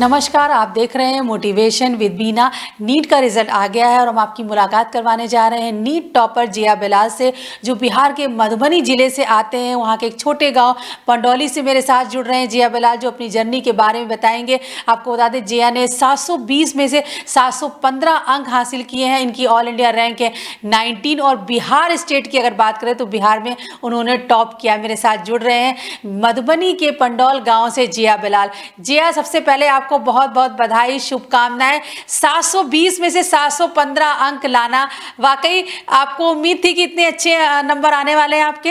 नमस्कार, आप देख रहे हैं मोटिवेशन विद बीना। नीट का रिजल्ट आ गया है और हम आपकी मुलाकात करवाने जा रहे हैं नीट टॉपर जिया बिलाल से, जो बिहार के मधुबनी जिले से आते हैं। वहां के एक छोटे गांव पंडौली से मेरे साथ जुड़ रहे हैं जिया बिलाल, जो अपनी जर्नी के बारे में बताएंगे। आपको बता दें, जिया ने 720 में से 715 अंक हासिल किए हैं। इनकी ऑल इंडिया रैंक है 19 और बिहार स्टेट की अगर बात करें तो बिहार में उन्होंने टॉप किया। मेरे साथ जुड़ रहे हैं मधुबनी के पंडौल गाँव से जिया बिलाल। जिया, सबसे पहले आपको बहुत बहुत बधाई, शुभकामनाएं। 720 में से 715 अंक लाना, वाकई आपको उम्मीद थी कि इतने अच्छे नंबर आने वाले हैं आपके?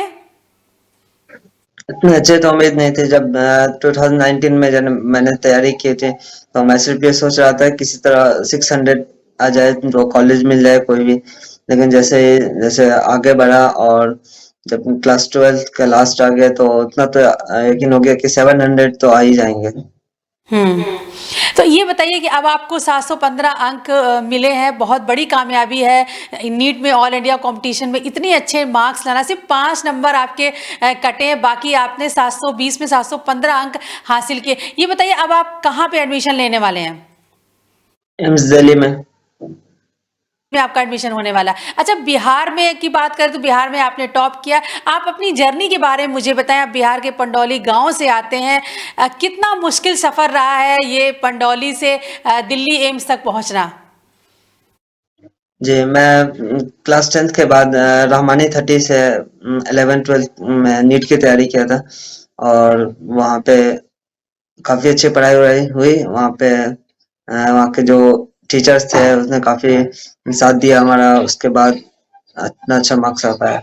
इतने अच्छे तो उम्मीद नहीं थे। जब 2019 में जब मैंने तैयारी की थी तो मैं सिर्फ ये सोच रहा था किसी तरह 600 आ जाए तो कॉलेज मिल जाए कोई भी। लेकिन जैसे जैसे आगे बढ़ा और जब क्लास 12 का लास्ट आ गया तो उतना तो यकीन हो गया कि 700 तो आ ही जाएंगे। तो ये बताइए कि अब आपको 715 अंक मिले हैं, बहुत बड़ी कामयाबी है। नीट में ऑल इंडिया कंपटीशन में इतने अच्छे मार्क्स लाना, सिर्फ 5 नंबर आपके कटे हैं, बाकी आपने 720 में 715 अंक हासिल किए। ये बताइए, अब आप कहाँ पे एडमिशन लेने वाले हैं? एम्स दिल्ली में आपका एडमिशन होने वाला है। अच्छा, बिहार में की बात करें तो बिहार में आपने टॉप किया। आप अपनी जर्नी के बारे में मुझे बताएं। आप बिहार के पंडौली गांव से आते हैं, कितना मुश्किल सफर रहा है ये पंडौली से दिल्ली एम्स तक पहुंचना? जी, मैं क्लास 10th के बाद रहमानी 30 से 11-12 में नीट की तैयारी किया था और वहाँ पे काफी अच्छी पढ़ाई हुई। वहाँ पे वहाँ के जो टीचर्स थे उसने काफी साथ दिया हमारा। उसके बाद इतना अच्छा मार्क्स आ पाया।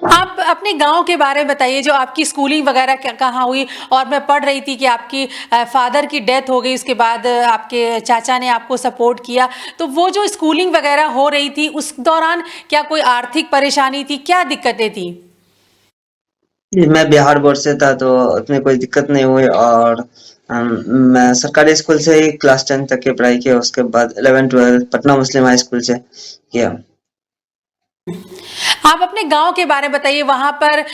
आप अपने गांव के बारे में बताइए, जो आपकी स्कूलिंग वगैरह कहाँ हुई। और मैं पढ़ रही थी कि आपकी फादर की डेथ हो गई, उसके बाद आपके चाचा ने आपको सपोर्ट किया। तो वो जो स्कूलिंग वगैरह हो रही थी उस दौरान क्या कोई आर्थिक परेशानी थी, क्या दिक्कतें थी? मैं बिहार बोर्ड से था तो उतनी कोई दिक्कत नहीं हुई और मैं सरकारी स्कूल से ही क्लास 10 तक की पढ़ाई की। उसके बाद 11-12 पटना मुस्लिम हाई स्कूल से किया। आप अपने गांव के बारे में बताइए, वहां पर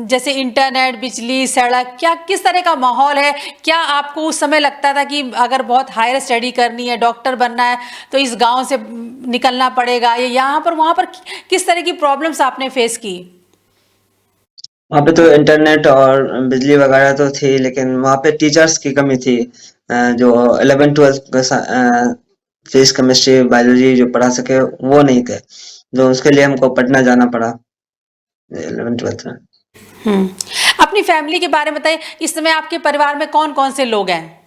जैसे इंटरनेट, बिजली, सड़क, क्या किस तरह का माहौल है? क्या आपको उस समय लगता था कि अगर बहुत हायर स्टडी करनी है, डॉक्टर बनना है, तो इस गांव से निकलना पड़ेगा, या यहाँ पर वहां पर किस तरह की प्रॉब्लम्स आपने फेस की? वहाँ पे तो इंटरनेट और बिजली वगैरह तो थी, लेकिन वहाँ पे टीचर्स की कमी थी। जो 11-12 का फिजिक्स, केमिस्ट्री, बायोलॉजी जो पढ़ा सके वो नहीं थे, जो उसके लिए हमको पटना जाना पड़ा 11-12 में। हम्म। अपनी फैमिली के बारे में बताइए, इस समय आपके परिवार में कौन कौन से लोग हैं?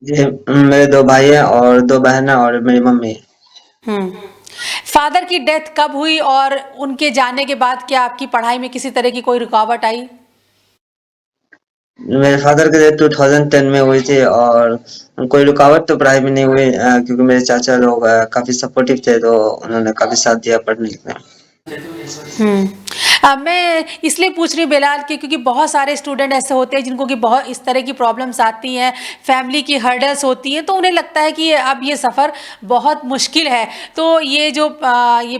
जी, मेरे 2 भाई हैं और 2 बहन हैं और मेरी मम्मी है। हम्म। फादर की डेथ कब हुई और उनके जाने के बाद क्या आपकी पढ़ाई में किसी तरह की कोई रुकावट आई? मेरे फादर की डेथ 2010 में हुई थी और कोई रुकावट तो पढ़ाई में नहीं हुई, क्योंकि मेरे चाचा लोग काफी सपोर्टिव थे तो उन्होंने काफी साथ दिया पढ़ने लिखने में। मैं इसलिए पूछ रही हूँ बिलाल की, क्योंकि बहुत सारे स्टूडेंट ऐसे होते हैं जिनको कि बहुत इस तरह की प्रॉब्लम्स आती हैं, फैमिली की हर्डल्स होती हैं, तो उन्हें लगता है कि अब ये सफ़र बहुत मुश्किल है। तो ये जो ये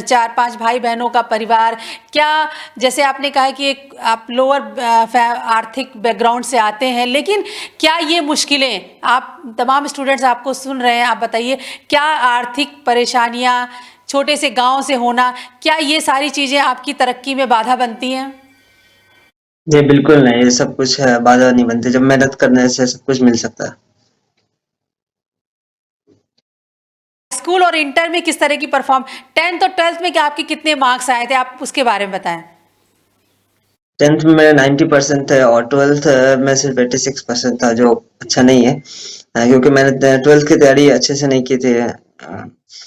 4-5 भाई बहनों का परिवार, क्या, जैसे आपने कहा कि एक आप लोअर आर्थिक बैकग्राउंड से आते हैं, लेकिन क्या ये मुश्किलें, आप तमाम स्टूडेंट्स आपको सुन रहे हैं, आप बताइए, क्या आर्थिक परेशानियाँ, छोटे से गांव से होना, क्या ये सारी चीजें आपकी तरक्की में बाधा बनती हैं? जी बिल्कुल नहीं, ये सब कुछ बाधा नहीं बनती। जब मेहनत करने से सब कुछ मिल सकता है। स्कूल और इंटर में किस तरह की परफॉर्म 10th और 12th में क्या आपके कितने मार्क्स आए थे, आप उसके बारे में बताएं। 10th में मेरे 90% थे और 12th में सिर्फ 86% था, जो अच्छा नहीं है। क्योंकि मैंने 12th की तैयारी अच्छे से नहीं की थी।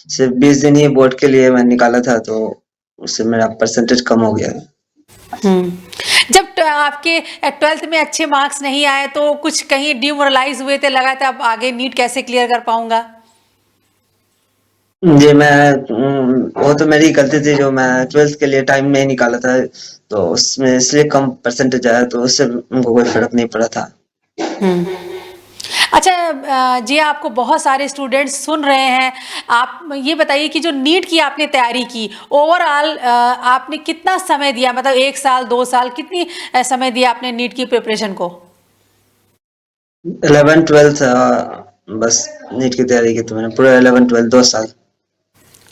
सिर्फ 20 दिन ही बोर्ड के लिए मैं निकाला था तो उससे मेरा परसेंटेज कम हो गया। जब आपके 12th में अच्छे मार्क्स नहीं आए तो कुछ कहीं डिमोरलाइज हुए थे, लगा था अब आगे नीट कैसे क्लियर कर पाऊंगा? जी, वो तो मेरी गलती थी जो मैं 12th के लिए टाइम नहीं निकाला था, तो उसमें इसलिए कम परसेंटेज आया, तो उससे उनको कोई फ़र्क नहीं पड़ा था। हम्म। अच्छा, जी आपको बहुत सारे स्टूडेंट्स सुन रहे हैं। आप ये बताइए कि जो नीट की आपने तैयारी की, ओवरऑल आपने कितना समय दिया? मतलब 1 साल, 2 साल, कितनी समय दिया आपने नीट की प्रिपरेशन को? 11th-12th बस नीट की तैयारी की थी मैंने, पूरा 11th-12th 2 साल।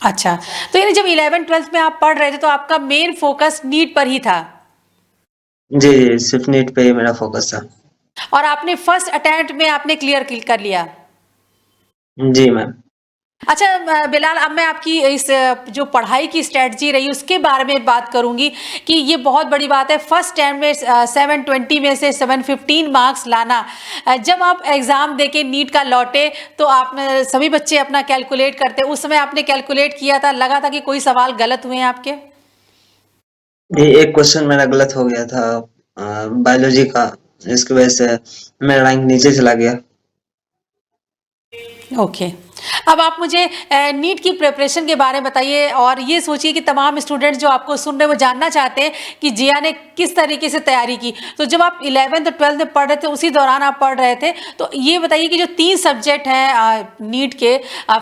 अच्छा, तो यानी जब 11th-12th में आप पढ़ रहे थे, तो आपका मेन फोकस नीट पर ही था जी, जी, सिर्फ़ नीट पे ही मेरा फ़ोकस था। और आपने फर्स्ट अटेम्प्ट में आपने क्लियर कर लिया। जी, मैम। अच्छा, बिलाल, अब मैं आपकी इस जो पढ़ाई की स्ट्रेटजी रही उसके बारे में बात करूंगी कि ये बहुत बड़ी बात है फर्स्ट टाइम में 720 में से 715 मार्क्स लाना। जब आप एग्ज़ाम देके नीट का लौटे तो आप सभी बच्चे अपना कैलकुलेट करते, उस समय आपने कैलकुलेट किया था, लगा था कि कोई सवाल गलत हुए हैं आपके? जी, एक क्वेश्चन मेरा गलत हो गया था बायोलॉजी का, जिसकी वजह से मेरा रैंक नीचे चला गया। ओके। अब आप मुझे नीट की प्रिपरेशन के बारे में बताइए और ये सोचिए कि तमाम स्टूडेंट्स जो आपको सुन रहे हैं वो जानना चाहते हैं कि जिया ने किस तरीके से तैयारी की। तो जब आप 11th और 12th में पढ़ रहे थे उसी दौरान आप पढ़ रहे थे, तो ये बताइए कि जो 3 सब्जेक्ट हैं नीट के,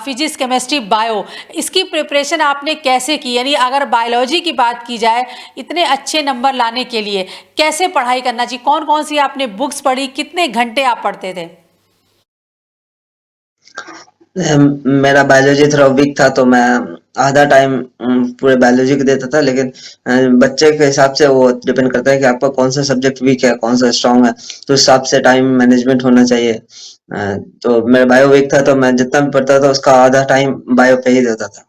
फिजिक्स, केमिस्ट्री, बायो, इसकी प्रिपरेशन आपने कैसे की? यानी अगर बायोलॉजी की बात की जाए, इतने अच्छे नंबर लाने के लिए कैसे पढ़ाई करना चाहिए? कौन-कौन सी आपने बुक्स पढ़ी? कितने घंटे आप पढ़ते थे? मेरा बायोलॉजी थोड़ा वीक था, तो मैं आधा टाइम पूरे बायोलॉजी को देता था, लेकिन बच्चे के हिसाब से वो डिपेंड करता है कि आपका कौन सा सब्जेक्ट वीक है, कौन सा स्ट्रांग है, तो उस हिसाब से टाइम मैनेजमेंट होना चाहिए। तो मेरा बायो वीक था, तो मैं जितना भी पढ़ता था उसका आधा टाइम बायो पे ही देता था।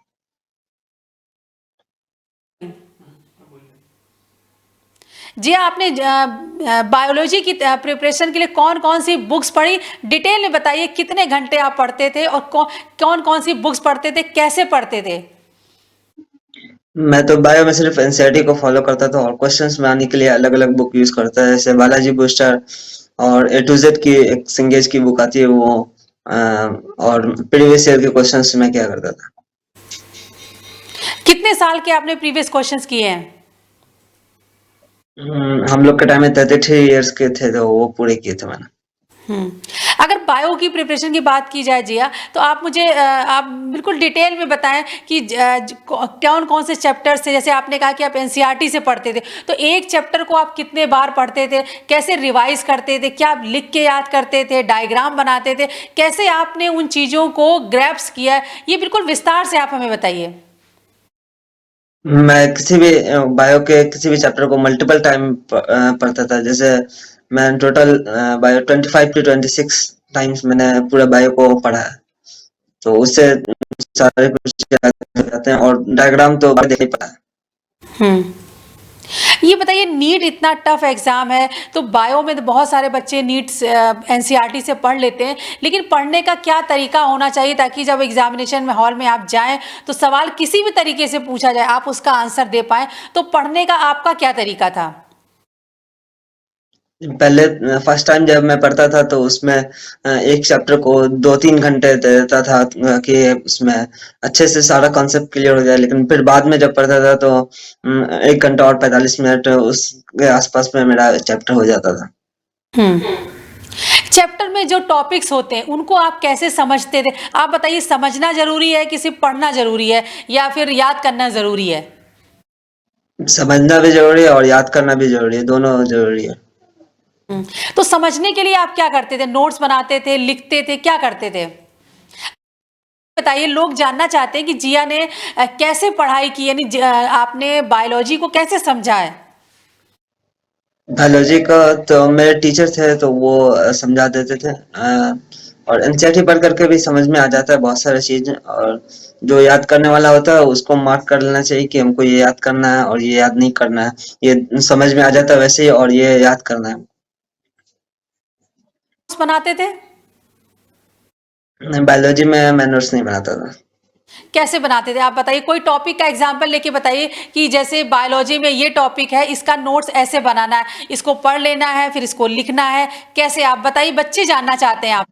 जी, आपने बायोलॉजी की प्रिपरेशन के लिए कौन-कौन सी बुक्स पढ़ी? डिटेल में बताइए कितने घंटे आप पढ़ते थे और कौन-कौन सी बुक्स पढ़ते थे, कैसे पढ़ते थे? मैं तो बायो में सिर्फ एनसीईआरटी को फॉलो करता था, और क्वेश्चंस में आने के लिए अलग-अलग बुक यूज करता है, जैसे बालाजी बूस्टर और ए टू जेड की एक सिंगेज की बुक आती है वो, और प्रीवियस ईयर के क्वेश्चंस मैं क्या करता था। कितने साल के आपने प्रीवियस क्वेश्चंस किए हैं? हम लोग के टाइम में 33 इयर्स के थे, तो वो पूरे किए थे मैंने। हुँ। अगर बायो की प्रिपरेशन की बात की जाए जिया, तो आप मुझे आप बिल्कुल डिटेल में बताएँ कि कौन-कौन से चैप्टर्स थे? जैसे आपने कहा कि आप एनसीईआरटी से पढ़ते थे, तो एक चैप्टर को आप कितने बार पढ़ते थे? कैसे रिवाइज़ करते थे? क्या आप लिख के याद करते थे? डायग्राम बनाते थे? कैसे आपने उन चीज़ों को ग्रैस्प किया? ये बिल्कुल विस्तार से आप हमें बताइए। मैं किसी भी बायो के किसी भी चैप्टर को मल्टीपल टाइम पढ़ता था, जैसे मैं टोटल बायो 25 टू 26 टाइम्स मैंने पूरा बायो को पढ़ा है, तो उससे सारे कुछ याद हो जाते हैं, और डायग्राम तो देख ही पड़ा है। हुँ। ये बताइए, नीट इतना टफ एग्जाम है, तो बायो में तो बहुत सारे बच्चे नीट एनसीईआरटी से पढ़ लेते हैं, लेकिन पढ़ने का क्या तरीका होना चाहिए ताकि जब एग्जामिनेशन में हॉल में आप जाएं तो सवाल किसी भी तरीके से पूछा जाए आप उसका आंसर दे पाएं? तो पढ़ने का आपका क्या तरीका था? पहले फर्स्ट टाइम जब मैं पढ़ता था, तो उसमें एक चैप्टर को 2-3 घंटे दे देता था कि उसमें अच्छे से सारा कॉन्सेप्ट क्लियर हो जाए, लेकिन फिर बाद में जब पढ़ता था तो 1 घंटा और 45 मिनट उसके आसपास में मेरा चैप्टर हो जाता था। हम्म। चैप्टर में जो टॉपिक्स होते हैं उनको आप कैसे समझते थे? आप बताइए, समझना जरूरी है कि सिर्फ पढ़ना जरूरी है या फिर याद करना जरूरी है? समझना भी ज़रूरी है और याद करना भी ज़रूरी है, दोनों ज़रूरी है। हम्म। तो समझने के लिए आप क्या करते थे? नोट्स बनाते थे, लिखते थे, क्या करते थे? बताइए, लोग जानना चाहते हैं कि जिया ने कैसे पढ़ाई की, यानी आपने बायोलॉजी को कैसे समझा है? बायोलॉजी का तो मेरे टीचर थे, तो वो समझा देते थे, और एनसीईआरटी पढ़ करके भी समझ में आ जाता है बहुत सारी चीज़, और जो याद करने वाला होता है उसको मार्क कर लेना चाहिए कि हमको ये याद करना है और ये याद नहीं करना है। ये समझ में आ जाता है वैसे ही, और ये याद करना है। नोट्स बनाते थे? बायोलॉजी में मैं नोट्स नहीं बनाता था। कैसे बनाते थे आप बताइए, कोई टॉपिक का एग्जांपल लेके बताइए कि जैसे बायोलॉजी में ये टॉपिक है, इसका नोट्स ऐसे बनाना है, इसको पढ़ लेना है, फिर इसको लिखना है, कैसे आप बताइए, बच्चे जानना चाहते हैं आप।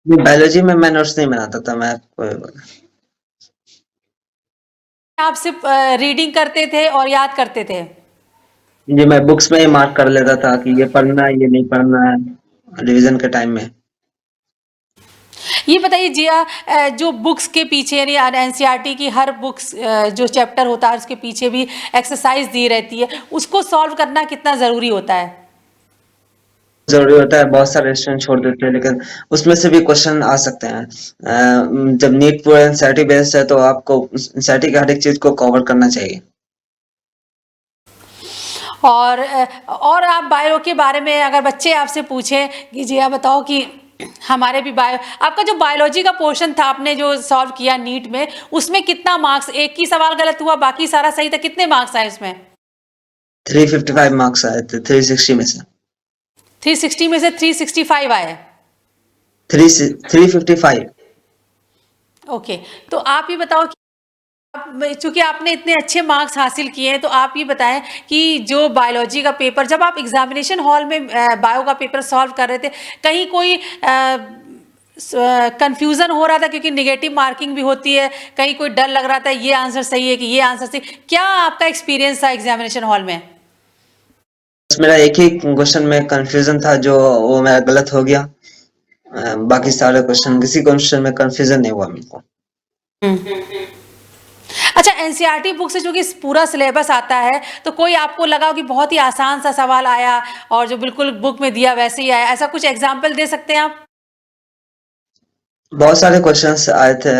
बायोलॉजी में मैं नोट्स नहीं बनाता था, मैं आपको ये बोला। आप सिर्फ रीडिंग करते थे और याद करते थे? जी, मैं बुक्स में ही मार्क कर लेता था कि ये पढ़ना है, ये नहीं पढ़ना है रिवीजन के टाइम में। ये बताइए जिया, जो बुक्स के पीछे यानी एनसीईआरटी की हर बुक्स जो चैप्टर होता है उसके पीछे भी एक्सरसाइज दी रहती है, उसको सॉल्व करना कितना ज़रूरी होता है? ज़रूरी होता है, बहुत सारे स्टूडेंट छोड़ देते हैं, लेकिन उसमें से भी क्वेश्चन आ सकते हैं। जब नीट पूरा एनसीईआरटी बेस्ड है तो आपको एनसीईआरटी की हर एक चीज़ को कवर करना चाहिए। और आप बायो के बारे में अगर बच्चे आपसे पूछें कि जिया बताओ कि हमारे भी बायो, आपका जो बायोलॉजी का पोर्शन था आपने जो सॉल्व किया नीट में, उसमें कितना मार्क्स, एक ही सवाल गलत हुआ बाकी सारा सही था, कितने मार्क्स आए उसमें? 355 मार्क्स आए थे 360 में से। 360 में से 365 आए। 355। ओके, तो आप ये बताओ कि चूंकि आपने इतने अच्छे मार्क्स हासिल किए हैं, तो आप ये बताएं कि जो बायोलॉजी का पेपर जब आप एग्जामिनेशन हॉल में बायो का पेपर सॉल्व कर रहे थे, कहीं कोई कंफ्यूजन हो रहा था? क्योंकि नेगेटिव मार्किंग भी होती है, कहीं कोई डर लग रहा था ये आंसर सही है कि ये आंसर सही, क्या आपका एक्सपीरियंस था एग्जामिनेशन हॉल में? बस मेरा एक ही क्वेश्चन में कंफ्यूजन था, जो वो मेरा गलत हो गया। बाकी सारे क्वेश्चन, किसी क्वेश्चन में कंफ्यूजन नहीं हुआ मेरे को। अच्छा, एनसीईआरटी बुक से चूंकि पूरा सिलेबस आता है, तो कोई आपको लगा हो कि बहुत ही आसान सा सवाल आया और जो बिल्कुल बुक में दिया वैसे ही आया, ऐसा कुछ एग्जाम्पल दे सकते हैं आप? बहुत सारे क्वेश्चंस आए थे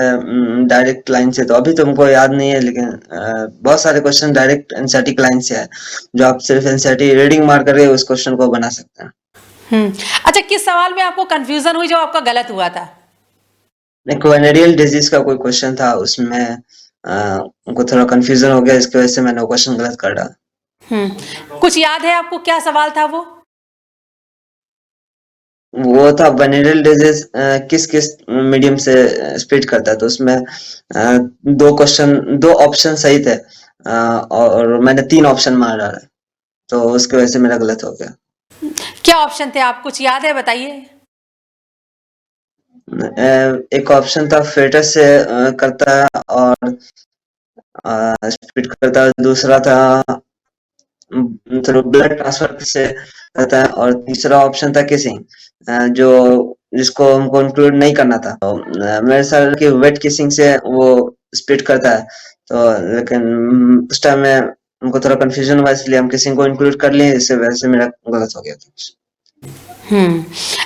डायरेक्ट लाइन से, तो अभी तो हमको याद नहीं है, लेकिन बहुत सारे क्वेश्चन डायरेक्ट एनसीईआरटी लाइन से है, जो आप सिर्फ एनसीईआरटी रीडिंग मार करके उस क्वेश्चन को बना सकते हैं। अच्छा, किस सवाल में आपको कंफ्यूजन हुई जो आपका गलत हुआ था? एक वेनेरियल डिजीज का कोई क्वेश्चन था, उसमें उनको थोड़ा कंफ्यूजन हो गया, इसकी वजह से मैंने वो क्वेश्चन गलत कर डाला। कुछ याद है आपको क्या सवाल था वो? वो था वेनेरियल डिजीज किस किस मीडियम से स्प्रेड करता है, तो उसमें दो ऑप्शन सही थे, और मैंने 3 ऑप्शन मार डाला, तो उसकी वजह से मेरा गलत हो गया। क्या ऑप्शन थे, आप कुछ याद है बताइए? एक ऑप्शन था फेटस से करता है और स्प्लिट करता है, दूसरा था थ्रू ब्लड ट्रांसफर से करता है, और तीसरा ऑप्शन था किसिंग, जो जिसको हमको इंक्लूड नहीं करना था। तो मेरे साल की वेट किसिंग से वो स्प्लिट करता है, तो लेकिन उस टाइम में हमको थोड़ा कंफ्यूजन हुआ, इसलिए हम किसिंग को इंक्लूड कर लिए, इससे वजह से मेरा गलत हो गया था।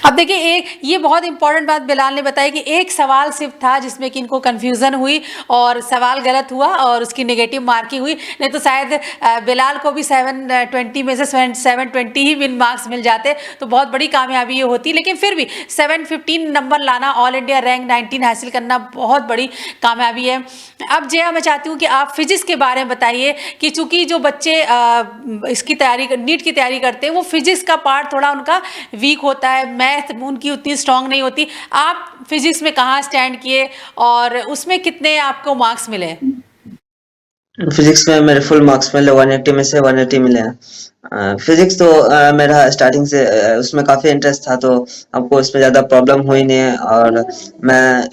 अब देखिए, एक ये बहुत इंपॉर्टेंट बात बिलाल ने बताई कि एक सवाल सिर्फ था जिसमें कि इनको कंफ्यूजन हुई और सवाल गलत हुआ और उसकी नेगेटिव मार्किंग हुई, नहीं तो शायद बिलाल को भी 720 में से 720 ही विन मार्क्स मिल जाते, तो बहुत बड़ी कामयाबी ये होती। लेकिन फिर भी 715 नंबर लाना, ऑल इंडिया रैंक 19 हासिल करना बहुत बड़ी कामयाबी है। अब जया, मैं चाहती हूँ कि आप फिजिक्स के बारे में बताइए कि चूंकि जो बच्चे इसकी तैयारी, नीट की तैयारी करते हैं, वो फिजिक्स का पार्ट थोड़ा उनका वीक होता है, मैथ उनकी उतनी स्ट्रांग नहीं होती। आप फिजिक्स में कहाँ स्टैंड किए और उसमें कितने आपको मार्क्स मिले? फिजिक्स में मेरे फुल मार्क्स मिले, 180 में से 180 मिले हैं। फिजिक्स तो मेरा स्टार्टिंग से उसमें काफी इंटरेस्ट था, तो आपको उसमें ज्यादा प्रॉब्लम हुई नहीं है, और मैं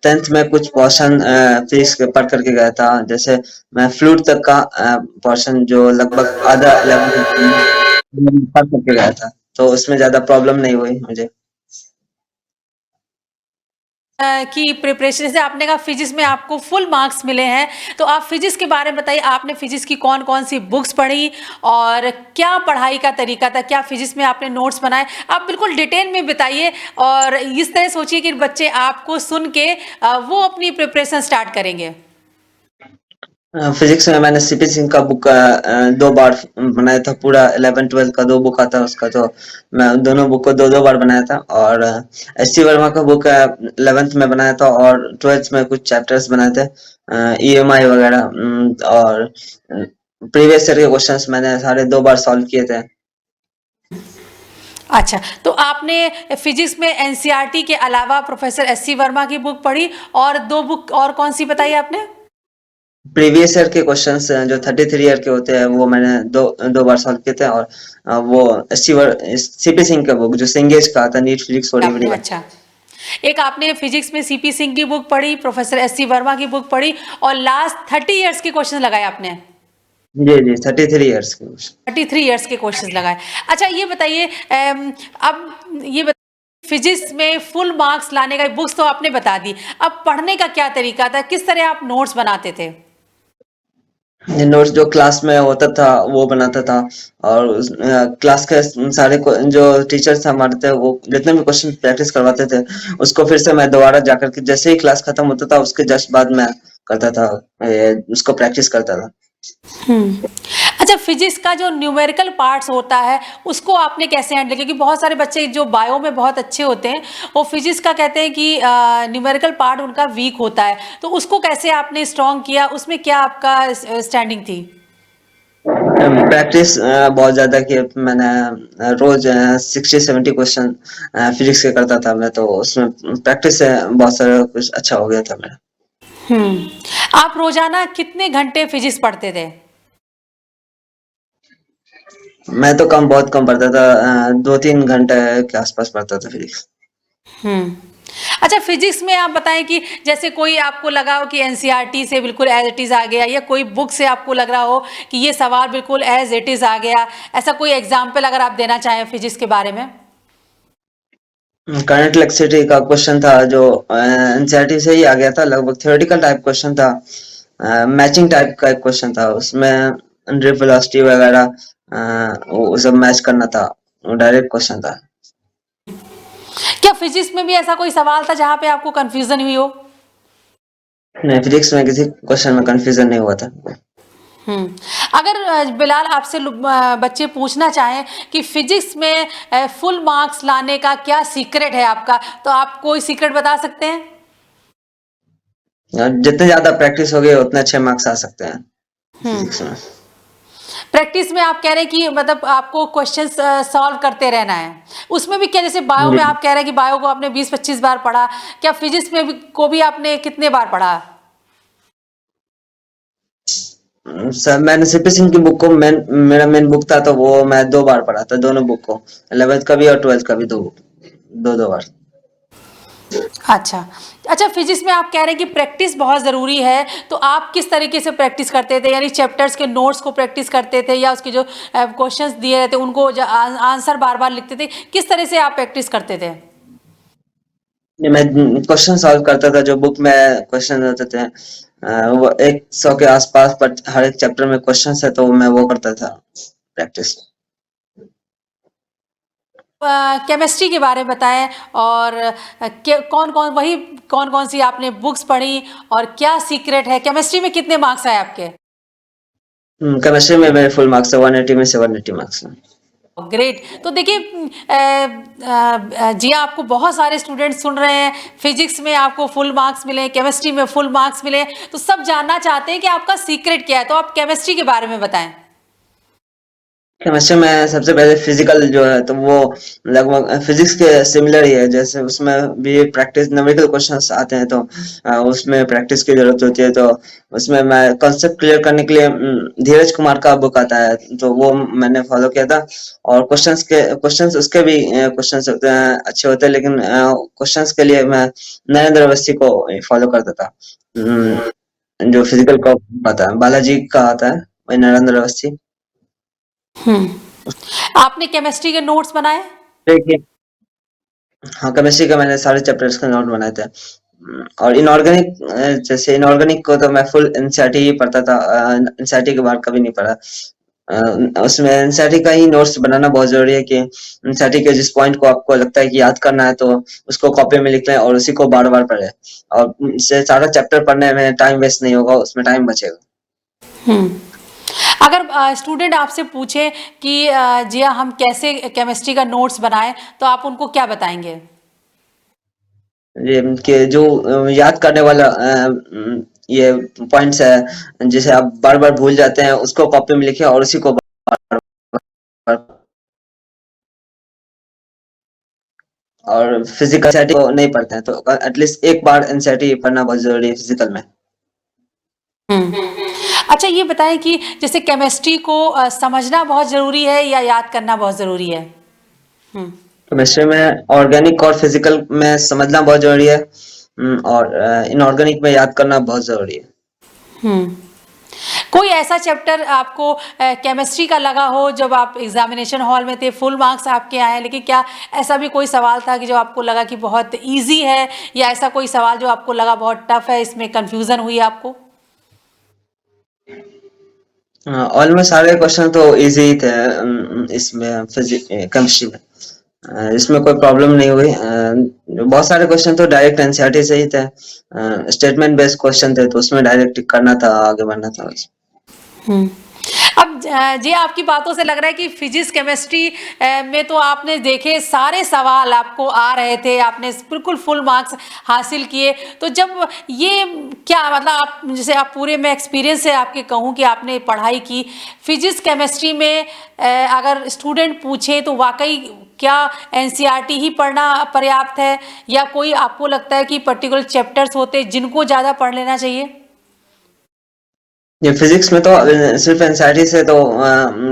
10th में कुछ पोर्शन फिजिक्स के पढ़ करके गया था, जैसे मैं फ्लूइड तक का पोर्शन जो लगभग आधा 11 पढ़ करके गया था, तो उसमें ज्यादा प्रॉब्लम नहीं हुई मुझे। कि प्रिपरेशन से आपने कहा फिजिक्स में आपको फुल मार्क्स मिले हैं, तो आप फिजिक्स के बारे में बताइए, आपने फिजिक्स की कौन कौन सी बुक्स पढ़ी और क्या पढ़ाई का तरीका था, क्या फिजिक्स में आपने नोट्स बनाए? आप बिल्कुल डिटेल में बताइए और इस तरह सोचिए कि बच्चे आपको सुन के वो अपनी प्रिपरेशन स्टार्ट करेंगे। फिजिक्स में मैंने सीपी सिंह का बुक 2 बार बनाया था, पूरा 11-12 का 2 बुक आता है उसका, तो मैं दोनों बुक को 2-2 बार बनाया था, और एस.सी. वर्मा का बुक 11th में बनाया था, और 12th में कुछ चैप्टर्स बनाए थे, ईएमआई वगैरह, और प्रीवियस ईयर के क्वेश्चंस मैंने सारे 2 बार सॉल्व किए थे। अच्छा, तो आपने फिजिक्स में एनसीईआरटी के अलावा प्रोफेसर एस.सी. वर्मा की बुक पढ़ी और 2 बुक और कौन सी बताई आपने? प्रीवियस ईयर के क्वेश्चंस जो 33 ईयर के होते हैं, वो मैंने दो बार सॉल्व किए थे, और वो सीपी सिंह का बुक जो सिंगेज का था, नीट फिजिक्स फॉर आपने एवरीवन। अच्छा, एक आपने फिजिक्स में सीपी सिंह की बुक पढ़ी, प्रोफेसर एससी वर्मा की बुक पढ़ी और लास्ट 30 इयर्स के क्वेश्चन लगाए आपने। जी जी 33 ईयर्स के। 33 इयर्स के क्वेश्चंस लगाए। अच्छा ये बताइए अब ये फिजिक्स में फुल मार्क्स लाने का बुक्स तो आपने बता दी, अब पढ़ने का क्या तरीका था, किस तरह आप नोट्स बनाते थे? नोट्स जो क्लास में होता था वो बनाता था, और क्लास के सारे जो टीचर्स हमारे थे वो जितने भी क्वेश्चन प्रैक्टिस करवाते थे उसको फिर से मैं दोबारा जाकर के जैसे ही क्लास खत्म होता था उसके जस्ट बाद मैं करता था, उसको प्रैक्टिस करता था। अच्छा फिजिक्स का जो न्यूमेरिकल पार्ट्स होता है उसको आपने कैसे हैंडल किया? क्योंकि बहुत सारे बच्चे जो बायो में बहुत अच्छे होते हैं वो फिजिक्स का कहते हैं कि न्यूमेरिकल पार्ट उनका वीक होता है, तो उसको कैसे आपने स्ट्रॉन्ग किया, उसमें क्या आपका स्टैंडिंग थी? प्रैक्टिस बहुत ज्यादा की मैंने, रोज 60-70 क्वेश्चन फिजिक्स के करता था मैं, तो उसमें प्रैक्टिस से बहुत सारा कुछ अच्छा हो गया था मेरा। आप रोजाना कितने घंटे फिजिक्स पढ़ते थे? मैं तो बहुत कम पढ़ता था, 2-3 घंटे के आसपास पढ़ता था फिजिक्स। हम्म। अच्छा फिजिक्स में आप बताएं कि जैसे कोई आपको लगा हो कि एनसीईआरटी से बिल्कुल एज इट इज आ गया, या कोई बुक से आपको लग रहा हो कि ये सवाल बिल्कुल एज इट इज आ गया, ऐसा कोई एग्जाम्पल अगर आप देना चाहें फिजिक्स के बारे में? करंट इलेक्ट्रिसिटी का क्वेश्चन था जो एनसीईआरटी से ही आ गया था, लगभग थ्योरेटिकल टाइप क्वेश्चन था, मैचिंग टाइप का एक क्वेश्चन था, उसमें ड्रिप वेलोसिटी वगैरह वो सब मैच करना था, वो डायरेक्ट क्वेश्चन था। क्या फिजिक्स में भी ऐसा कोई सवाल था जहां पे आपको कंफ्यूजन हुई हो? नहीं, फिजिक्स में किसी क्वेश्चन में कंफ्यूजन नहीं हुआ था। अगर बिलाल आपसे बच्चे पूछना चाहें कि फिजिक्स में फुल मार्क्स लाने का क्या सीक्रेट है आपका, तो आप कोई सीक्रेट बता सकते हैं? जितने ज्यादा प्रैक्टिस होगी उतने अच्छे मार्क्स आ सकते हैं फिजिक्स में। प्रैक्टिस में आप कह रहे हैं कि मतलब आपको क्वेश्चंस सॉल्व करते रहना है, उसमें भी क्या, जैसे बायो में जी आप कह रहे हैं कि बायो को आपने 20-25 बार पढ़ा, क्या फिजिक्स में भी को भी आपने कितने बार पढ़ा? सर मैंने सीपी सिंह की बुक को मेरा मेन बुक था तो वो मैं 2 बार पढ़ा था, दोनों बुक को, 11th का भी और 12th का भी, दो दो बार। अच्छा अच्छा फिजिक्स में आप कह रहे हैं कि प्रैक्टिस बहुत ज़रूरी है, तो आप किस तरीके से प्रैक्टिस करते थे? यानी चैप्टर्स के नोट्स को प्रैक्टिस करते थे, या उसके जो क्वेश्चंस दिए रहते उनको आंसर बार बार लिखते थे, किस तरह से आप प्रैक्टिस करते थे? नहीं, मैं क्वेश्चन सॉल्व करता था, जो बुक में क्वेश्चन होते थे वो 100 के आसपास, पर हर एक चैप्टर में क्वेश्चन है तो मैं वो करता था प्रैक्टिस। केमिस्ट्री के बारे में बताएं, और कौन कौन सी आपने बुक्स पढ़ी और क्या सीक्रेट है, केमिस्ट्री में कितने मार्क्स आए आपके? केमिस्ट्री में मेरे फुल मार्क्स है, 180 में से 180 मार्क्स है। ग्रेट। तो देखिए जी आपको बहुत सारे स्टूडेंट्स सुन रहे हैं, फिजिक्स में आपको फुल मार्क्स मिले, केमिस्ट्री में फुल मार्क्स मिले, तो सब जानना चाहते हैं कि आपका सीक्रेट क्या है, तो आप केमिस्ट्री के बारे में बताएं। केमिस्ट्री में सबसे पहले फिजिकल जो है तो वो लगभग फिजिक्स के सिमिलर ही है, जैसे उसमें भी प्रैक्टिस न्यूमेरिकल क्वेश्चंस आते हैं तो उसमें प्रैक्टिस की जरूरत होती है, तो उसमें मैं कॉन्सेप्ट क्लियर करने के लिए धीरज कुमार का बुक आता है तो वो मैंने फॉलो किया था, और क्वेश्चंस उसके भी क्वेश्चंस होते हैं, अच्छे होते हैं, लेकिन क्वेश्चंस के लिए मैं नरेंद्र अवस्थी को फॉलो करता था। जो फिजिकल का आता है बालाजी का आता है, वही नरेंद्र अवस्थी। आपने केमिस्ट्री के नोट्स बनाए? देखिए, हाँ केमिस्ट्री का मैंने सारे चैप्टर्स का नोट बनाए थे। और इनऑर्गेनिक, जैसे इनऑर्गेनिक को तो मैं फुल एनसीईआरटी ही पढ़ता था, एनसीईआरटी के बाहर कभी नहीं पढ़ा। उसमें एनसीईआरटी का ही नोट्स बनाना बहुत जरूरी है कि एनसीईआरटी के जिस पॉइंट को आपको लगता है कि याद करना है तो उसको कॉपी में लिख लें और उसी को बार बार पढ़े, और इससे सारा चैप्टर पढ़ने में टाइम वेस्ट नहीं होगा, उसमें टाइम बचेगा। अगर स्टूडेंट आपसे पूछे कि जी हम कैसे केमिस्ट्री का नोट्स बनाएं, तो आप उनको क्या बताएंगे? ये कि जो याद करने वाला ये पॉइंट्स है जिसे आप बार बार भूल जाते हैं उसको कॉपी में लिखे और उसी को बार बार, और फिजिकल एनसीईआरटी को नहीं पढ़ते हैं तो एटलीस्ट एक बार एनसीईआरटी पढ़ना बहुत जरूरी है फिजिकल में। अच्छा ये बताएं कि जैसे केमिस्ट्री को समझना बहुत ज़रूरी है या याद करना बहुत ज़रूरी है? केमिस्ट्री में ऑर्गेनिक और फिजिकल में समझना बहुत जरूरी है, और इनऑर्गेनिक में याद करना बहुत जरूरी है। हम्म। कोई ऐसा चैप्टर आपको केमिस्ट्री का लगा हो जब आप एग्जामिनेशन हॉल में थे, फुल मार्क्स आपके आए, लेकिन क्या ऐसा भी कोई सवाल था कि जो आपको लगा कि बहुत इजी है, या ऐसा कोई सवाल जो आपको लगा बहुत टफ है, इसमें कंफ्यूजन हुई आपको? ऑलमोस्ट सारे क्वेश्चन तो इजी ही थे, इसमें केमिस्ट्री में। इसमें कोई प्रॉब्लम नहीं हुई। बहुत सारे क्वेश्चन तो डायरेक्ट एनसीईआरटी से ही थे, स्टेटमेंट बेस्ड क्वेश्चन थे, तो उसमें डायरेक्ट टिक करना था, आगे बढ़ना था बस। हम्म। अब जी आपकी बातों से लग रहा है कि फिजिक्स केमिस्ट्री में तो आपने देखे सारे सवाल आपको आ रहे थे, आपने बिल्कुल फुल मार्क्स हासिल किए। तो जब ये क्या मतलब आप जैसे आप पूरे में एक्सपीरियंस से आपके कहूँ कि आपने पढ़ाई की फिजिक्स केमिस्ट्री में, अगर स्टूडेंट पूछे तो वाकई क्या एनसीईआरटी ही पढ़ना पर्याप्त है, या कोई आपको लगता है कि पर्टिकुलर चैप्टर्स होते जिनको ज़्यादा पढ़ लेना चाहिए? ये फिजिक्स में तो सिर्फ एनसीईआरटी से तो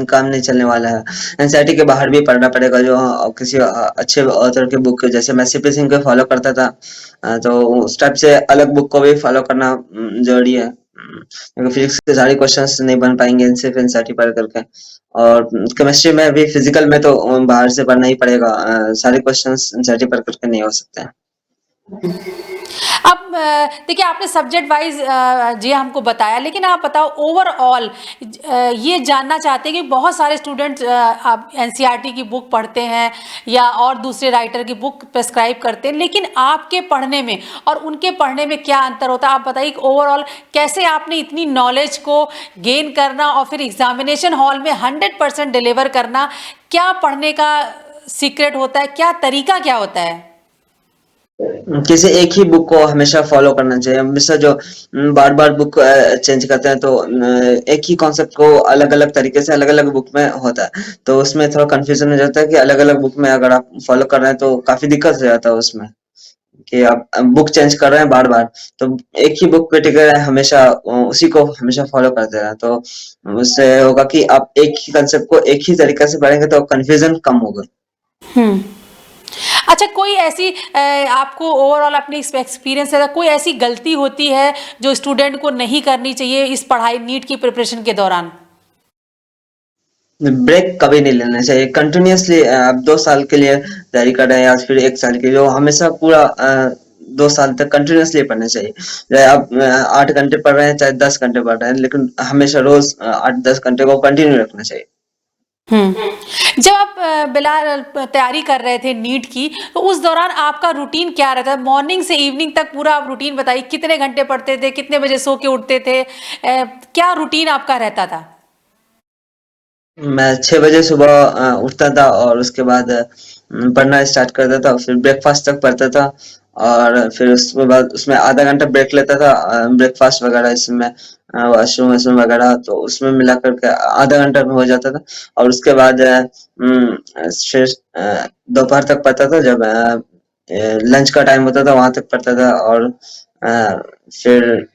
काम नहीं चलने वाला है। एनसीईआरटी के बाहर भी पढ़ना पड़ेगा, जो किसी अच्छे ऑथर के बुक, जैसे मैं सीपी सिंह को फॉलो करता था, तो उस टाइप से अलग बुक को भी फॉलो करना जरूरी है, क्योंकि फिजिक्स के सारे क्वेश्चंस नहीं बन पाएंगे सिर्फ एनसीईआरटी पढ़ करके। और केमिस्ट्री में भी फिजिकल में तो बाहर से पढ़ना ही पड़ेगा, सारे क्वेश्चंस एनसीईआरटी पढ़ करके नहीं हो सकते हैं। अब देखिए आपने सब्जेक्ट वाइज जी हमको बताया, लेकिन आप बताओ ओवरऑल ये जानना चाहते हैं कि बहुत सारे स्टूडेंट्स आप एनसीईआरटी की बुक पढ़ते हैं या और दूसरे राइटर की बुक प्रेस्क्राइब करते हैं, लेकिन आपके पढ़ने में और उनके पढ़ने में क्या अंतर होता है? आप बताइए कि ओवरऑल कैसे आपने इतनी नॉलेज को गेन करना और फिर एग्जामिनेशन हॉल में 100% डिलीवर करना, क्या पढ़ने का सीक्रेट होता है, क्या तरीका क्या होता है? किसी एक ही बुक को हमेशा फॉलो करना चाहिए। हमेशा जो बार बार बुक चेंज करते हैं, तो एक ही कॉन्सेप्ट को अलग अलग तरीके से अलग अलग बुक में होता है, तो उसमें थोड़ा कंफ्यूजन हो जाता है कि अलग अलग बुक में अगर आप फॉलो कर रहे हैं तो काफी दिक्कत हो जाता है उसमें, कि आप बुक चेंज कर रहे हैं बार बार, तो एक ही बुक पे टिके रहे हमेशा, उसी को हमेशा फॉलो करते रहे, तो उससे होगा कि आप एक ही कंसेप्ट को एक ही तरीके से पढ़ेंगे तो कंफ्यूजन कम होगा। हम्म। अच्छा कोई ऐसी आपको ओवरऑल अपनी एक्सपीरियंस है, कोई ऐसी गलती होती है जो स्टूडेंट को नहीं करनी चाहिए इस पढ़ाई नीट की प्रिपरेशन के दौरान? ब्रेक कभी नहीं लेना चाहिए। कंटिन्यूअसली आप 2 साल के लिए तैयारी कर रहे हैं या फिर 1 साल के लिए, जो हमेशा पूरा 2 साल तक कंटिन्यूअसली पढ़ना चाहिए। चाहे आप 8 घंटे पढ़ रहे हैं, चाहे 10 घंटे पढ़ रहे हैं, लेकिन हमेशा रोज 8-10 घंटे को कंटिन्यू रखना चाहिए। जब आप बिलाल तैयारी कर रहे थे नीट की, तो उस दौरान आपका रूटीन क्या रहता है? मॉर्निंग से इवनिंग तक पूरा आप रूटीन बताइए, कितने घंटे पढ़ते थे, कितने बजे सो के उठते थे, क्या रूटीन आपका रहता था? मैं 6 बजे सुबह उठता था, और उसके बाद पढ़ना स्टार्ट करता था, फिर ब्रेकफास्ट तक पढ़ता था, और फिर उसके बाद उसमें आधा घंटा ब्रेक लेता था, ब्रेकफास्ट वगैरह, इसमें वॉशरूम वॉशरूम वगैरह, तो उसमें मिला करके आधा घंटा में हो जाता था। और उसके बाद फिर दोपहर तक पढ़ता था, जब लंच का टाइम होता था वहां तक पढ़ता था, और फिर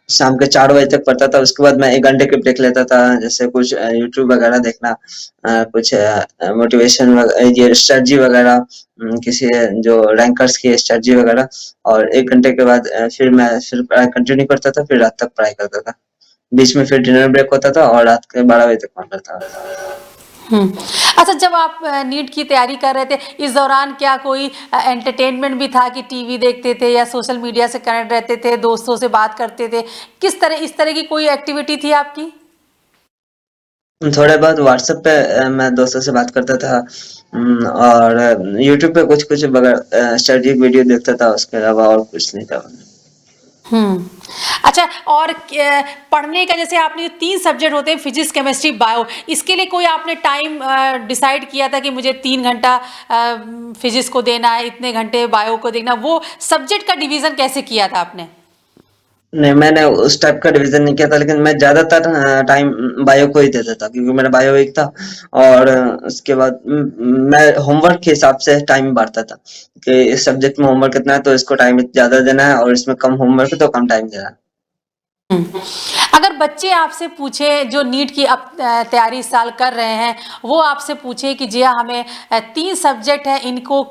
शाम के 4 बजे तक पढ़ता था। उसके बाद मैं 1 घंटे की ब्रेक लेता था, जैसे कुछ यूट्यूब वगैरह देखना, कुछ मोटिवेशन ये स्ट्रेटजी वगैरह, किसी जो रैंकर्स की स्ट्रेटजी वगैरह, और 1 घंटे के बाद फिर मैं फिर पढ़ाई कंटिन्यू करता था, फिर रात तक पढ़ाई करता था। बीच में फिर डिनर ब्रेक होता था, और रात के 12 बजे तक पढ़ता था। हम्म। अच्छा जब आप नीट की तैयारी कर रहे थे, इस दौरान क्या कोई एंटरटेनमेंट भी था कि टीवी देखते थे या सोशल मीडिया से कनेक्ट रहते थे, दोस्तों से बात करते थे, किस तरह इस तरह की कोई एक्टिविटी थी आपकी? थोड़े बहुत व्हाट्सएप पे मैं दोस्तों से बात करता था, और यूट्यूब पे कुछ कुछ स्टडी वीडियो देखता था, उसके अलावा और कुछ नहीं था। हम्म। अच्छा और पढ़ने का जैसे आपने जो 3 सब्जेक्ट होते हैं फिजिक्स केमिस्ट्री बायो, इसके लिए कोई आपने टाइम डिसाइड किया था कि मुझे 3 घंटा फिजिक्स को देना है, इतने घंटे बायो को देना, वो सब्जेक्ट का डिवीजन कैसे किया था आपने? नहीं, मैंने उस टाइप का डिवीजन नहीं किया था, लेकिन मैं ज्यादातर टाइम बायो को ही देता था, क्योंकि मेरा बायो वीक था। और उसके बाद मैं होमवर्क के हिसाब से टाइम बांटता था, कि इस सब्जेक्ट में होमवर्क कितना है तो इसको टाइम ज्यादा देना है, और इसमें कम होमवर्क है तो कम टाइम देना है। हम्म। अगर बच्चे आपसे पूछें जो नीट की अब तैयारी इस साल कर रहे हैं, वो आपसे पूछे कि जिया हमें 3 सब्जेक्ट है इनको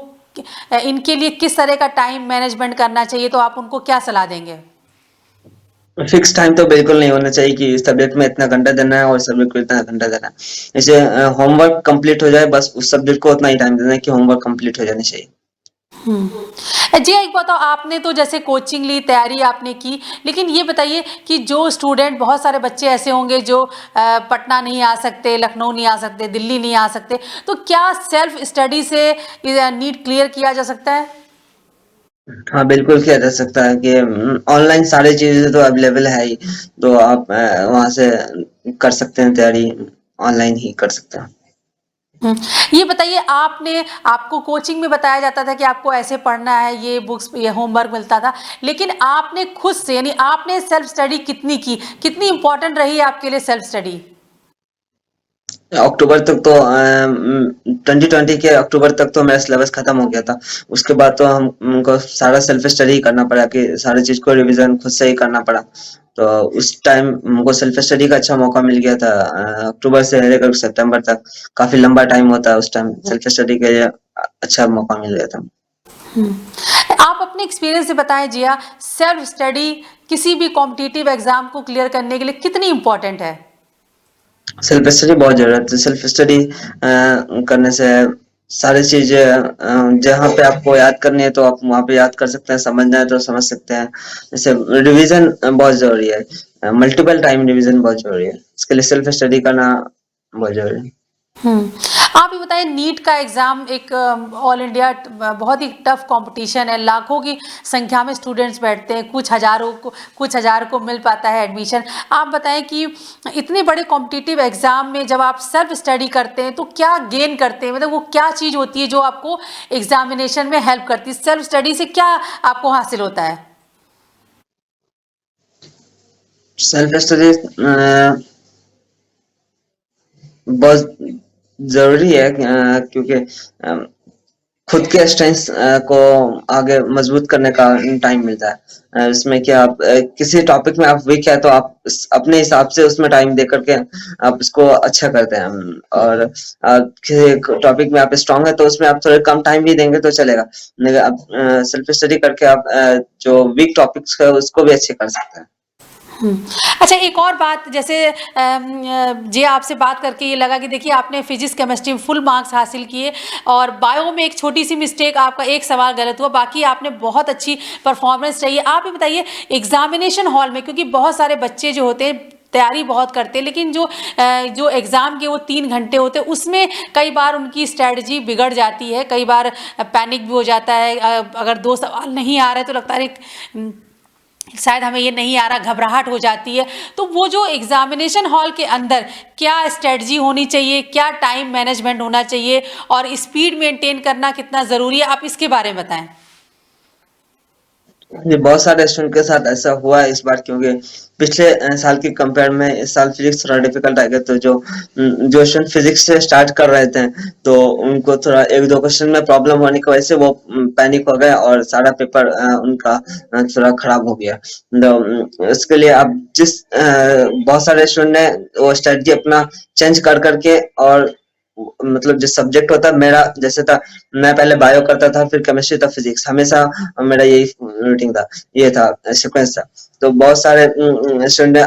इनके लिए किस तरह का टाइम मैनेजमेंट करना चाहिए, तो आप उनको क्या सलाह देंगे? फिक्स टाइम तो बिल्कुल नहीं होना चाहिए कि इस सब्जेक्ट में इतना घंटा देना है और सब्जेक्ट को इतना घंटा देना है। जैसे होमवर्क कंप्लीट हो जाए, बस उस सब्जेक्ट को उतना ही टाइम देना है कि होमवर्क कंप्लीट हो जाना चाहिए। जी एक बताओ, आपने तो जैसे कोचिंग ली, तैयारी आपने की, लेकिन ये बताइए कि जो स्टूडेंट, बहुत सारे बच्चे ऐसे होंगे जो पटना नहीं आ सकते, लखनऊ नहीं आ सकते, दिल्ली नहीं आ सकते, तो क्या सेल्फ स्टडी से नीट क्लियर किया जा सकता है? हाँ, बिल्कुल किया जा सकता है कि ऑनलाइन सारी चीज़ें तो अवेलेबल है ही, तो आप वहाँ से कर सकते हैं तैयारी, ऑनलाइन ही कर सकते हैं। हुँ। ये बताइए, आपको कोचिंग में बताया जाता था कि आपको ऐसे पढ़ना है, ये बुक्स, ये होमवर्क मिलता था, लेकिन आपने खुद से यानी आपने सेल्फ स्टडी कितनी की? कितनी इम्पोर्टेंट रही आपके लिए सेल्फ स्टडी? अक्टूबर तक तो 2020 के अक्टूबर तक तो मेरा सिलेबस खत्म हो गया था। उसके बाद तो हमको सारा सेल्फ स्टडी करना पड़ा कि सारी चीज़ को रिवीजन खुद से ही करना पड़ा। तो उस टाइम हमको सेल्फ स्टडी का अच्छा मौका मिल गया था। अक्टूबर से लेकर सितंबर तक काफ़ी लंबा टाइम होता है, उस टाइम सेल्फ स्टडी के लिए अच्छा मौका मिल गया था। हुँ। आप अपने एक्सपीरियंस से बताएँ जिया, सेल्फ स्टडी किसी भी कॉम्पिटिटिव एग्ज़ाम को क्लियर करने के लिए कितनी इम्पोर्टेंट है? सेल्फ स्टडी बहुत ज़रूरत है। सेल्फ स्टडी करने से सारी चीज़ें जहाँ पे आपको याद करनी है तो आप वहाँ पे याद कर सकते हैं, समझना है तो समझ सकते हैं। जैसे रिवीजन बहुत ज़रूरी है। मल्टीपल टाइम रिवीजन बहुत ज़रूरी है। इसके लिए सेल्फ स्टडी करना बहुत ज़रूरी है। हुँ। आप ये बताइए, नीट का एग्ज़ाम एक ऑल इंडिया बहुत ही टफ कॉम्पिटिशन है, लाखों की संख्या में स्टूडेंट्स बैठते हैं, कुछ हज़ार को मिल पाता है एडमिशन। आप बताएँ कि इतने बड़े कॉम्पिटिटिव एग्ज़ाम में जब आप सेल्फ स्टडी करते हैं, तो क्या गेन करते हैं? मतलब वो क्या चीज़ होती है जो आपको एग्ज़ामिनेशन में हेल्प करती है? सेल्फ स्टडी से क्या आपको हासिल होता है? सेल्फ स्टडी बहुत ज़रूरी है क्योंकि खुद के स्ट्रेंथ्स को आगे मजबूत करने का टाइम मिलता है। इसमें कि आप किसी टॉपिक में आप वीक है तो आप अपने हिसाब से उसमें टाइम दे करके आप उसको अच्छा करते हैं। और किसी टॉपिक में आप स्ट्रांग है तो उसमें आप थोड़ा कम टाइम भी देंगे तो चलेगा, लेकिन आप सेल्फ स्टडी करके आप जो वीक टॉपिक्स है उसको भी अच्छे कर सकते हैं। हुँ। अच्छा, एक और बात, जैसे जी आपसे बात करके ये लगा कि देखिए आपने फिज़िक्स, केमिस्ट्री में फुल मार्क्स हासिल किए और बायो में एक छोटी-सी मिस्टेक, आपका एक सवाल गलत हुआ, बाकी आपने बहुत अच्छी परफ़ॉर्मेंस रही है। आप ये बताइए, एग्ज़ामिनेशन हॉल में, क्योंकि बहुत सारे बच्चे जो होते हैं तैयारी बहुत करते हैं, लेकिन जो एग्ज़ाम के वो 3 घंटे होते हैं, उसमें कई बार उनकी स्ट्रैटेजी बिगड़ जाती है, कई बार पैनिक भी हो जाता है। अगर 2 सवाल नहीं आ रहे तो लगता है शायद हमें ये नहीं आ रहा, घबराहट हो जाती है। तो वो जो एग्जामिनेशन हॉल के अंदर क्या स्ट्रेटजी होनी चाहिए, क्या टाइम मैनेजमेंट होना चाहिए और स्पीड मेंटेन करना कितना ज़रूरी है, आप इसके बारे में बताएं। जी, बहुत सारे स्टूडेंट के साथ ऐसा हुआ है इस बार, क्योंकि पिछले साल की कंपेयर में इस साल फिजिक्स थोड़ा डिफिकल्ट आ गया। तो जो स्टूडेंट फिजिक्स से स्टार्ट कर रहे थे तो उनको थोड़ा एक दो क्वेश्चन में प्रॉब्लम होने की वजह से वो पैनिक हो गए और सारा पेपर उनका थोड़ा खराब हो गया। तो इसके लिए आप बहुत सारे स्टूडेंट ने वो स्ट्रेटजी अपना चेंज कर करके, और मतलब जो सब्जेक्ट होता है, मेरा जैसे था, मैं पहले बायो करता था, फिर केमिस्ट्री, तब फिजिक्स, हमेशा मेरा यही रूटीन था, ये था सीक्वेंस था। तो बहुत सारे स्टूडेंट ने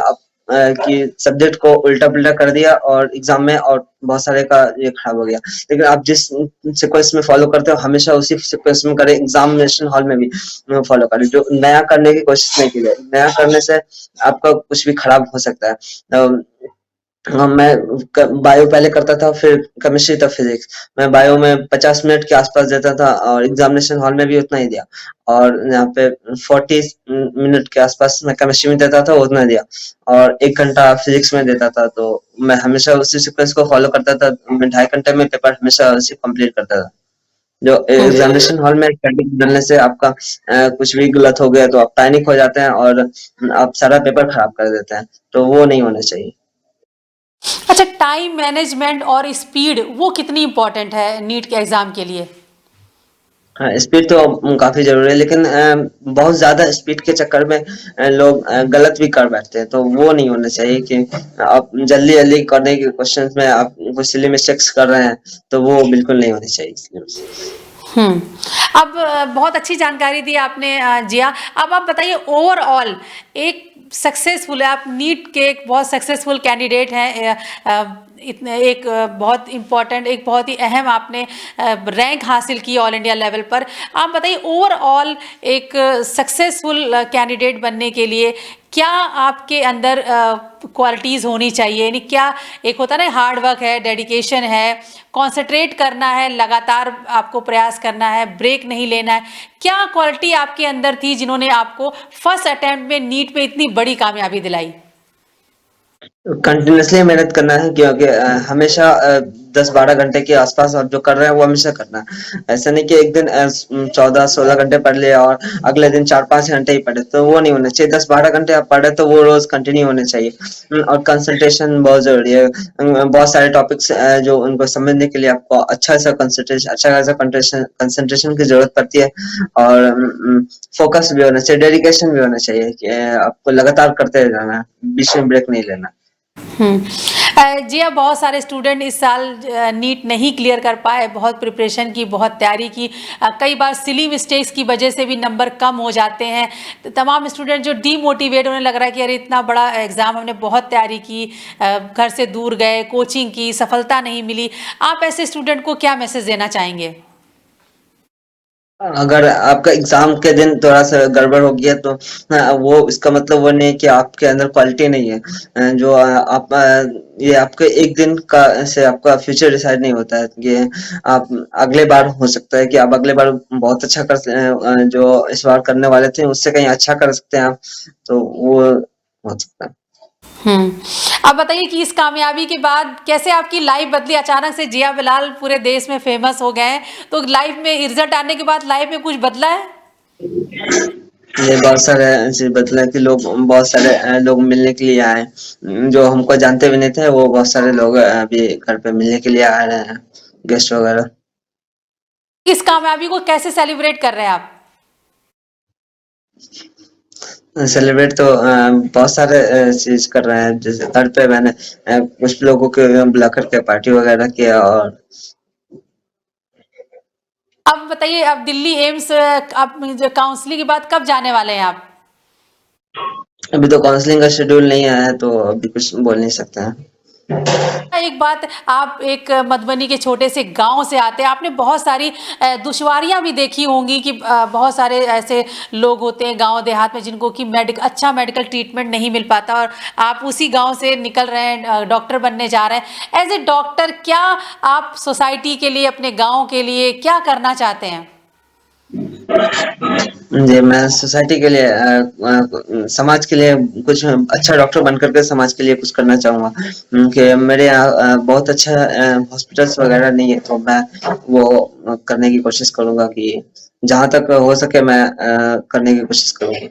कि सब्जेक्ट को उल्टा पुल्टा कर दिया और एग्जाम में, और बहुत सारे का ये खराब हो गया। लेकिन आप जिस सीक्वेंस में फॉलो करते हो हमेशा उसी सीक्वेंस में करें, एग्जामिनेशन हॉल में भी फॉलो करें। जो नया करने की कोशिश नहीं की जाए, नया करने से आपका कुछ भी खराब हो सकता है। हाँ, मैं बायो पहले करता था, फिर केमिस्ट्री, तब फिजिक्स। मैं बायो में 50 मिनट के आसपास देता था और एग्जामिनेशन हॉल में भी उतना ही दिया। और यहाँ पे 40 मिनट के आसपास मैं केमिस्ट्री में देता था, उतना दिया। और 1 घंटा फिजिक्स में देता था। तो मैं हमेशा उसी सीक्वेंस को फॉलो करता था। मैं 2.5 घंटे में पेपर हमेशा उसे कंप्लीट करता था। जो एग्जामिनेशन हॉल में पैनिक डालने से आपका कुछ भी गलत हो गया तो आप पैनिक हो जाते हैं और आप सारा पेपर खराब कर देते हैं। तो वो नहीं होना चाहिए। अच्छा, टाइम मैनेजमेंट और स्पीड वो कितनी इंपॉर्टेंट है नीट के एग्जाम के लिए? हाँ, स्पीड तो काफ़ी ज़रूरी है, लेकिन बहुत ज़्यादा स्पीड के चक्कर में लोग गलत भी कर बैठते हैं, तो वो नहीं होना चाहिए कि आप जल्दी-जल्दी करने के क्वेश्चंस में आप कुछ सिली मिस्टेक्स कर रहे हैं, तो वो बिल्कुल नहीं होनी चाहिए इसलिए। हुँ। अब बहुत अच्छी जानकारी दी आपने जिया। अब आप बताइए ओवरऑल एक सक्सेसफुल आप नीट के एक बहुत सक्सेसफुल कैंडिडेट हैं इतने एक बहुत इम्पोर्टेंट एक बहुत ही अहम आपने रैंक हासिल की ऑल इंडिया लेवल पर। आप बताइए ओवरऑल एक सक्सेसफुल कैंडिडेट बनने के लिए क्या आपके अंदर क्वालिटीज़ होनी चाहिए? यानी क्या एक होता है ना हार्ड वर्क है, डेडिकेशन है, कॉन्सन्ट्रेट करना है, लगातार आपको प्रयास करना है, ब्रेक नहीं लेना है। क्या क्वालिटी आपके अंदर थी जिन्होंने आपको फर्स्ट अटेम्प्ट में नीट में इतनी बड़ी कामयाबी दिलाई? कंटिन्यूअसली मेहनत करना है, क्योंकि हमेशा 10-12 घंटे के आसपास आप जो कर रहे हैं वो हमेशा करना है। ऐसा नहीं कि एक दिन 14-16 घंटे पढ़ लिया और अगले दिन 4-5 घंटे ही पढ़े, तो वो नहीं होना चाहिए। 10-12 घंटे आप पढ़े तो वो रोज कंटिन्यू होने चाहिए। और कंसंट्रेशन बहुत जरूरी है। बहुत सारे टॉपिक्स जो उनको समझने के लिए आपको अच्छा खासा कंसंट्रेशन की जरूरत पड़ती है। और फोकस भी होना चाहिए, डेडिकेशन भी होना चाहिए कि आपको लगातार करते रहना है, बीच में ब्रेक नहीं लेना। जी हाँ, बहुत सारे स्टूडेंट इस साल नीट नहीं क्लियर कर पाए, बहुत प्रिपरेशन की, बहुत तैयारी की, कई बार सिली मिस्टेक्स की वजह से भी नंबर कम हो जाते हैं। तो तमाम स्टूडेंट जो डीमोटिवेट उन्हें लग रहा है कि अरे इतना बड़ा एग्ज़ाम हमने बहुत तैयारी की, घर से दूर गए, कोचिंग की, सफलता नहीं मिली। आप ऐसे स्टूडेंट को क्या मैसेज देना चाहेंगे? अगर आपका एग्जाम के दिन थोड़ा सा गड़बड़ हो गया तो वो इसका मतलब वो नहीं है कि आपके अंदर क्वालिटी नहीं है। जो आप ये आपके एक दिन का से आपका फ्यूचर डिसाइड नहीं होता है। ये आप अगले बार हो सकता है कि आप अगले बार बहुत अच्छा जो इस बार करने वाले थे उससे कहीं अच्छा कर सकते हैं आप, तो वो हो सकता है। हुँ। अब बताइए कि इस कामयाबी के बाद कैसे आपकी लाइफ़ बदली? अचानक से जिया बिलाल पूरे देश में फ़ेमस हो गए हैं, तो लाइफ़ में रिज़ल्ट आने के बाद लाइफ़ में कुछ बदला है? ये बहुत सारे ऐसे बदला कि लोग बहुत सारे लोग मिलने के लिए आए, जो हमको जानते भी नहीं थे, वो बहुत सारे लोग अभी घर पे मिलने के लिए आ रहे हैं, गेस्ट वगैरह। इस कामयाबी को कैसे सेलिब्रेट कर रहे हैं आप? सेलिब्रेट तो बहुत सारे चीज कर रहे हैं, जैसे घर पे मैंने कुछ लोगों को बुला करके पार्टी वगैरह किया। और अब बताइए अब दिल्ली एम्स आप जो काउंसलिंग के बाद कब जाने वाले हैं आप? अभी तो काउंसलिंग का शेड्यूल नहीं आया है, तो अभी कुछ बोल नहीं सकते हैं। एक बात आप एक मधुबनी के छोटे से गांव से आते हैं, आपने बहुत सारी दुश्वारियां भी देखी होंगी कि बहुत सारे ऐसे लोग होते हैं गांव देहात में जिनको कि अच्छा मेडिकल ट्रीटमेंट नहीं मिल पाता और आप उसी गांव से निकल रहे हैं, डॉक्टर बनने जा रहे हैं। एज ए डॉक्टर क्या आप सोसाइटी के लिए अपने गाँव के लिए क्या करना चाहते हैं? जी, मैं सोसाइटी के लिए समाज के लिए कुछ अच्छा डॉक्टर बन कर के समाज के लिए कुछ करना चाहूँगा। कि मेरे यहाँ बहुत अच्छा हॉस्पिटल्स वगैरह नहीं है, तो मैं वो करने की कोशिश करूँगा कि जहाँ तक हो सके मैं करने की कोशिश करूँगा।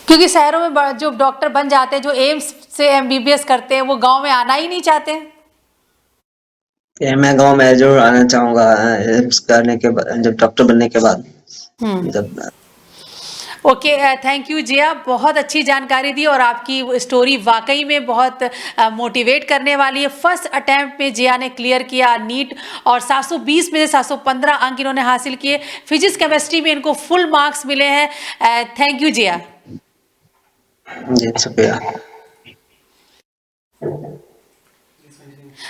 क्योंकि शहरों में जो डॉक्टर बन जाते हैं, जो एम्स से एमबीबीएस करते हैं, वो गांव में आना ही नहीं चाहते। ये मैं गाँव में ज़रूर आना चाहूँगा एम्स करने के बाद, जब डॉक्टर बनने के बाद। हम्म। जब ओके, थैंक यू जिया, बहुत अच्छी जानकारी दी और आपकी स्टोरी वाकई में बहुत मोटिवेट करने वाली है। फर्स्ट अटेम्प्ट में जिया ने क्लियर किया नीट और 720 में से 715 अंक इन्होंने हासिल किए। फिजिक्स केमिस्ट्री में इनको फुल मार्क्स मिले हैं। थैंक यू जिया। जी, शुक्रिया।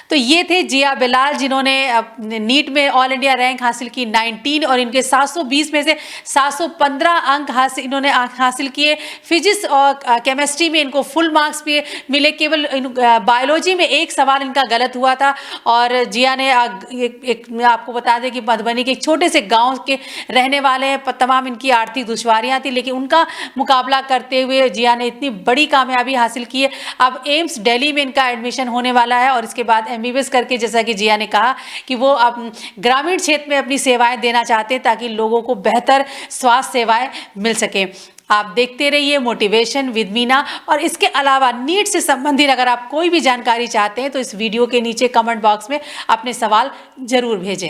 तो ये थे जिया बिलाल जिन्होंने नीट में ऑल इंडिया रैंक हासिल की 19 और इनके 720 में से 715 अंक इन्होंने हासिल किए। फिजिक्स और केमिस्ट्री में इनको फुल मार्क्स भी मिले, केवल बायोलॉजी में एक सवाल इनका गलत हुआ था। और जिया ने मैं आपको बता दें कि मधुबनी के एक छोटे से गाँव के रहने वाले हैं, तमाम इनकी आर्थिक दुश्वारियाँ थी, लेकिन उनका मुकाबला करते हुए जिया ने इतनी बड़ी कामयाबी हासिल की है। अब एम्स दिल्ली में इनका एडमिशन होने वाला है और इसके बाद एमबीबीएस करके, जैसा कि जिया ने कहा कि वो अब ग्रामीण क्षेत्र में अपनी सेवाएं देना चाहते हैं ताकि लोगों को बेहतर स्वास्थ्य सेवाएं मिल सके। आप देखते रहिए मोटिवेशन विद मीना। और इसके अलावा नीट से संबंधित अगर आप कोई भी जानकारी चाहते हैं तो इस वीडियो के नीचे कमेंट बॉक्स में अपने सवाल जरूर भेजें।